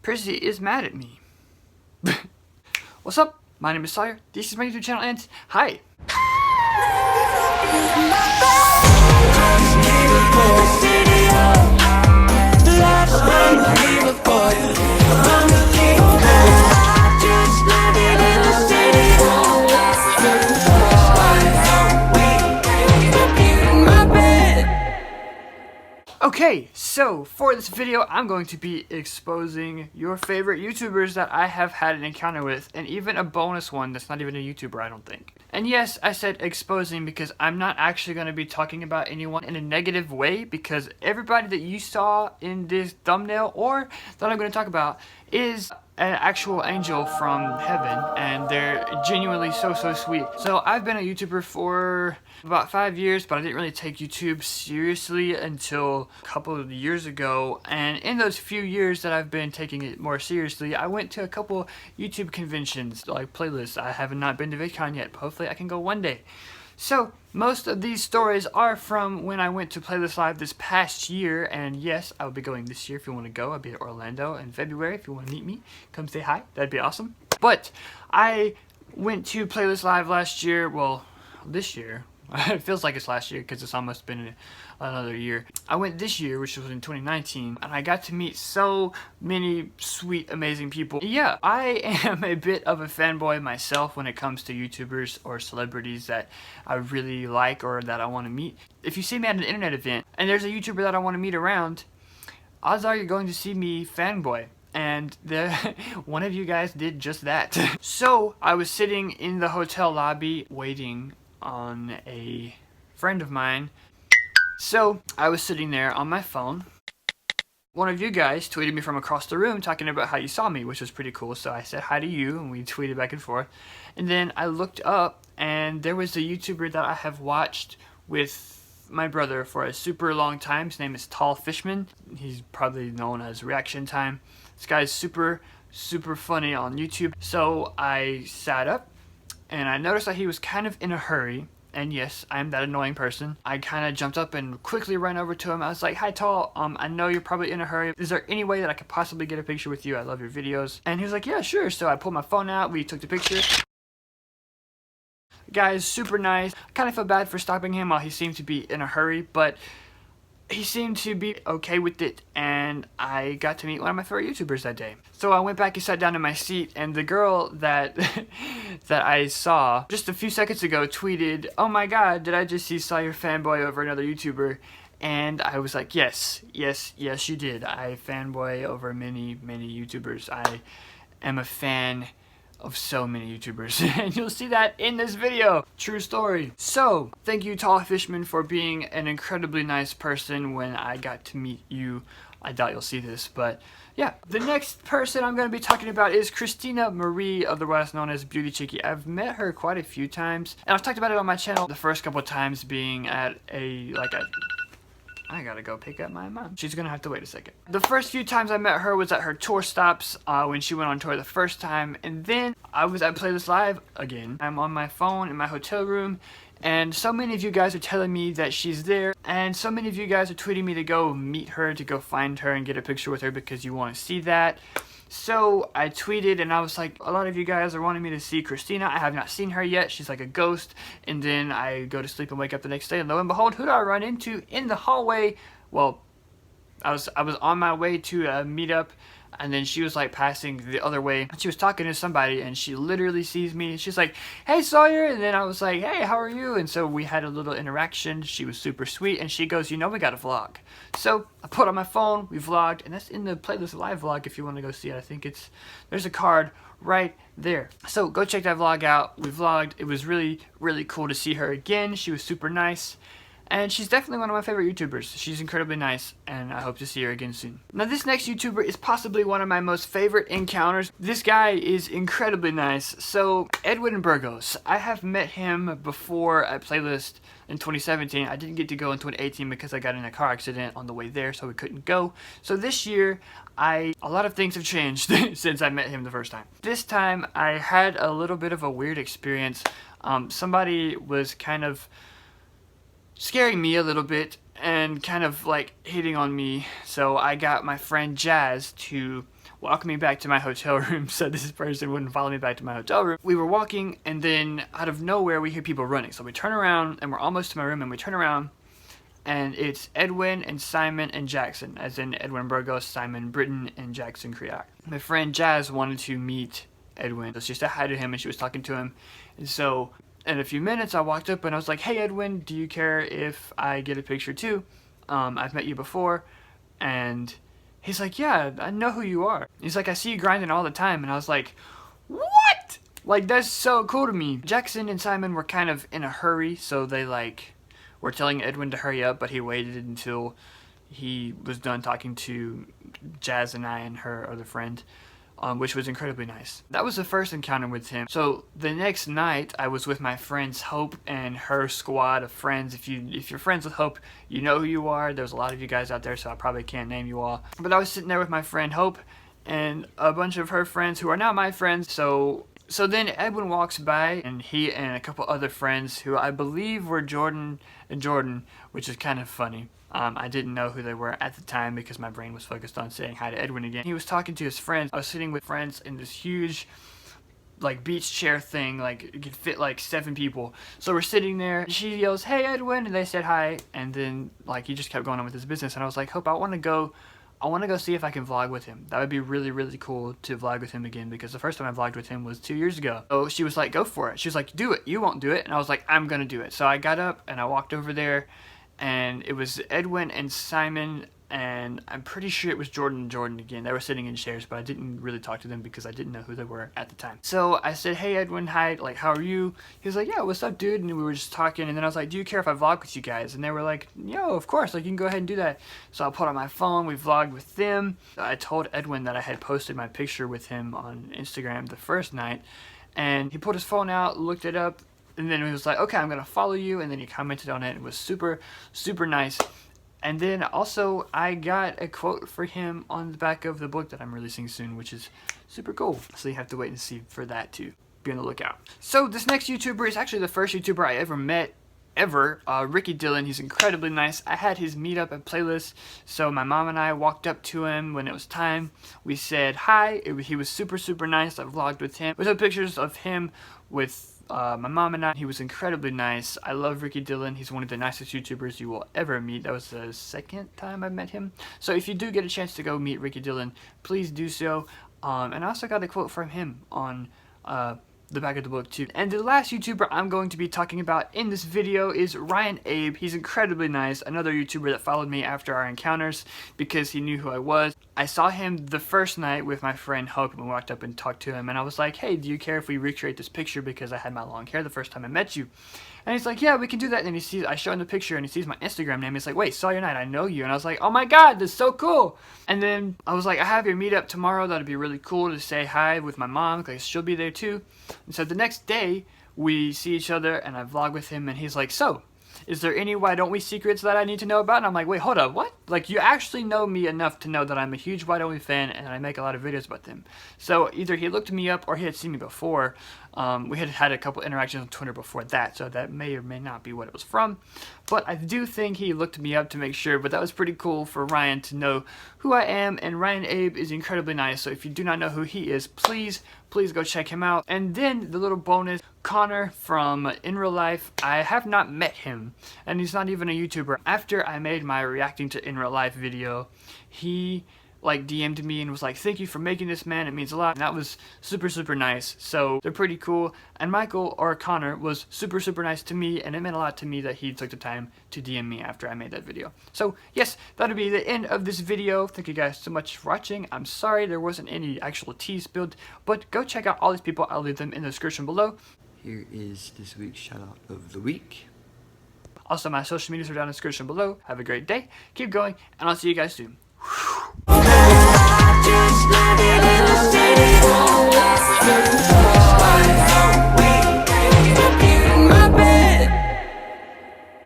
Prissy is mad at me. What's up? My name is Sawyer. This is my YouTube channel and hi! Okay, so for this video, I'm going to be exposing your favorite YouTubers that I have had an encounter with, and even a bonus one that's not even a YouTuber, I don't think. And yes, I said exposing because I'm not actually going to be talking about anyone in a negative way, because everybody that you saw in this thumbnail or that I'm going to talk about is an actual angel from heaven, and they're genuinely so sweet. So I've been a YouTuber for about 5 years, but I didn't really take YouTube seriously until a couple of years ago, and in those few years that I've been taking it more seriously, I went to a couple YouTube conventions, like playlists. I have not been to VidCon yet, but hopefully I can go one day. So, most of these stories are from when I went to Playlist Live this past year, and yes, I'll be going this year if you want to go. I'll be at Orlando in February if you want to meet me. Come say hi, that'd be awesome. But, I went to Playlist Live last year, well, this year. It feels like it's last year because it's almost been another year. I went this year, which was in 2019, and I got to meet so many sweet, amazing people. Yeah, I am a bit of a fanboy myself when it comes to YouTubers or celebrities that I really like or that I want to meet. If you see me at an internet event and there's a YouTuber that I want to meet around, odds are you're going to see me fanboy. And one of you guys did just that. So, I was sitting in the hotel lobby waiting on a friend of mine. So I was sitting there on my phone. One of you guys tweeted me from across the room talking about how you saw me, which was pretty cool. So I said hi to you and we tweeted back and forth. And then I looked up and there was a YouTuber that I have watched with my brother for a super long time. His name is Fishman. He's probably known as Reaction Time. This guy's super funny on YouTube. So I sat up and I noticed that he was kind of in a hurry, and yes, I'm that annoying person. I kind of jumped up and quickly ran over to him. I was like, hi Tall, I know you're probably in a hurry. Is there any way that I could possibly get a picture with you? I love your videos. And he was like, yeah, sure. So I pulled my phone out, we took the picture. The guy is super nice. I kind of feel bad for stopping him while he seemed to be in a hurry, but he seemed to be okay with it, and I got to meet one of my favorite YouTubers that day. So I went back and sat down in my seat, and the girl that that I saw just a few seconds ago tweeted, oh my god, did I just see Sawyer fanboy over another YouTuber? And I was like, yes you did. I fanboy over many YouTubers. I am a fan of so many YouTubers, and you'll see that in this video. True story. So, thank you Tall Fishman for being an incredibly nice person when I got to meet you. I doubt you'll see this, but yeah. The next person I'm going to be talking about is Christina Marie, otherwise known as BeautyChickee. I've met her quite a few times, and I've talked about it on my channel. The first couple of times being at I gotta go pick up my mom. She's gonna have to wait a second. The first few times I met her was at her tour stops when she went on tour the first time, and then I was at Playlist Live again. I'm on my phone in my hotel room, and so many of you guys are telling me that she's there, and so many of you guys are tweeting me to go meet her, to go find her and get a picture with her because you want to see that. So I tweeted and I was like, a lot of you guys are wanting me to see Christina. I have not seen her yet. She's like a ghost. And then I go to sleep and wake up the next day, and lo and behold, who do I run into in the hallway? Well, I was on my way to a meetup, and then she was like passing the other way. She was talking to somebody, and she literally sees me, and she's like, hey Sawyer, and then I was like, hey, how are you? And so we had a little interaction. She was super sweet, and she goes, you know, we gotta vlog. So I put on my phone, we vlogged, and that's in the Playlist Live vlog if you want to go see it. I think there's a card right there. So go check that vlog out. We vlogged. It was really cool to see her again. She was super nice. And she's definitely one of my favorite YouTubers. She's incredibly nice, and I hope to see her again soon. Now, this next YouTuber is possibly one of my most favorite encounters. This guy is incredibly nice. So, Edwin Burgos. I have met him before at Playlist in 2017. I didn't get to go in 2018 because I got in a car accident on the way there, so we couldn't go. So this year, a lot of things have changed since I met him the first time. This time, I had a little bit of a weird experience. Somebody was kind of scaring me a little bit and kind of like hitting on me, so I got my friend Jazz to walking me back to my hotel room so this person wouldn't follow me back to my hotel room. We were walking, and then out of nowhere we hear people running. So we turn around, and we're almost to my room, and we turn around, and it's Edwin and Simon and Jackson, as in Edwin Burgos, Simon Britton, and Jackson Creoc. My friend Jazz wanted to meet Edwin, so she said hi to him, and she was talking to him. And so in a few minutes I walked up and I was like, hey Edwin, do you care if I get a picture too? I've met you before. And he's like, yeah, I know who you are. He's like, I see you grinding all the time. And I was like, what? Like, that's so cool to me. Jackson and Simon were kind of in a hurry, so they like were telling Edwin to hurry up, but he waited until he was done talking to Jazz and I and her other friend. Which was incredibly nice. That was the first encounter with him. So the next night, I was with my friends Hope and her squad of friends. If you're friends with Hope, you know who you are. There's a lot of you guys out there, so I probably can't name you all. But I was sitting there with my friend Hope and a bunch of her friends who are now my friends. So then Edwin walks by, and he and a couple other friends who I believe were Jordan and Jordan, which is kind of funny. I didn't know who they were at the time because my brain was focused on saying hi to Edwin again. He was talking to his friends. I was sitting with friends in this huge like beach chair thing, like it could fit like 7 people. So we're sitting there, she yells, hey Edwin, and they said hi, and then like he just kept going on with his business, and I was like, Hope, I want to go see if I can vlog with him. That would be really, really cool to vlog with him again, because the first time I vlogged with him was 2 years ago. So she was like, go for it. She was like, do it. You won't do it. And I was like, I'm gonna do it. So I got up and I walked over there, and it was Edwin and Simon, and I'm pretty sure it was Jordan and Jordan again. They were sitting in chairs, but I didn't really talk to them because I didn't know who they were at the time. So I said, hey Edwin, hi, like, how are you? He was like, yeah, what's up, dude? And we were just talking, and then I was like, do you care if I vlog with you guys? And they were like, yo, of course, like, you can go ahead and do that. So I put on my phone, we vlogged with them. I told Edwin that I had posted my picture with him on Instagram the first night, and he pulled his phone out, looked it up, and then he was like, okay, I'm gonna follow you, and then he commented on it. It was super, super nice. And then also I got a quote for him on the back of the book that I'm releasing soon, which is super cool. So you have to wait and see for that too. Be on the lookout. So this next YouTuber is actually the first YouTuber I ever met, Ricky Dillon. He's incredibly nice. I had his meetup and playlist, so my mom and I walked up to him when it was time. We said hi. He was super, super nice. I vlogged with him. We took pictures of him with my mom and I. He was incredibly nice. I love Ricky Dillon. He's one of the nicest YouTubers you will ever meet. That was the second time I met him. So if you do get a chance to go meet Ricky Dillon, please do so. And I also got a quote from him on the back of the book too. And the last YouTuber I'm going to be talking about in this video is Ryan Abe. He's incredibly nice. Another YouTuber that followed me after our encounters because he knew who I was. I saw him the first night with my friend Hope, and we walked up and talked to him, and I was like, hey, do you care if we recreate this picture because I had my long hair the first time I met you? And he's like, yeah, we can do that. And then I show him the picture, and he sees my Instagram name. He's like, wait, Sawyer Knight, I know you. And I was like, oh my god, that's so cool. And then I was like, I have your meetup tomorrow. That'd be really cool to say hi with my mom, because she'll be there too. And so the next day, we see each other, and I vlog with him, and he's like, so, is there any Why Don't We secrets that I need to know about? And I'm like, wait, hold up, what? Like, you actually know me enough to know that I'm a huge Why Don't We fan, and I make a lot of videos about them. So either he looked me up, or he had seen me before. We had had a couple interactions on Twitter before that, so that may or may not be what it was from. But I do think he looked me up to make sure, but that was pretty cool for Ryan to know who I am, and Ryan Abe is incredibly nice, so if you do not know who he is, please go check him out. And then the little bonus, Conor from In Real Life, I have not met him, and he's not even a YouTuber. After I made my reacting to In Real Life video, he like DM'd me and was like, thank you for making this, man, it means a lot. And that was super, super nice. So they're pretty cool. And Michael, or Connor, was super, super nice to me, and it meant a lot to me that he took the time to DM me after I made that video. So yes, that'll be the end of this video. Thank you guys so much for watching. I'm sorry there wasn't any actual tea spilled, but go check out all these people. I'll leave them in the description below. Here is this week's shout out of the week. Also, my social medias are down in the description below. Have a great day, keep going, and I'll see you guys soon.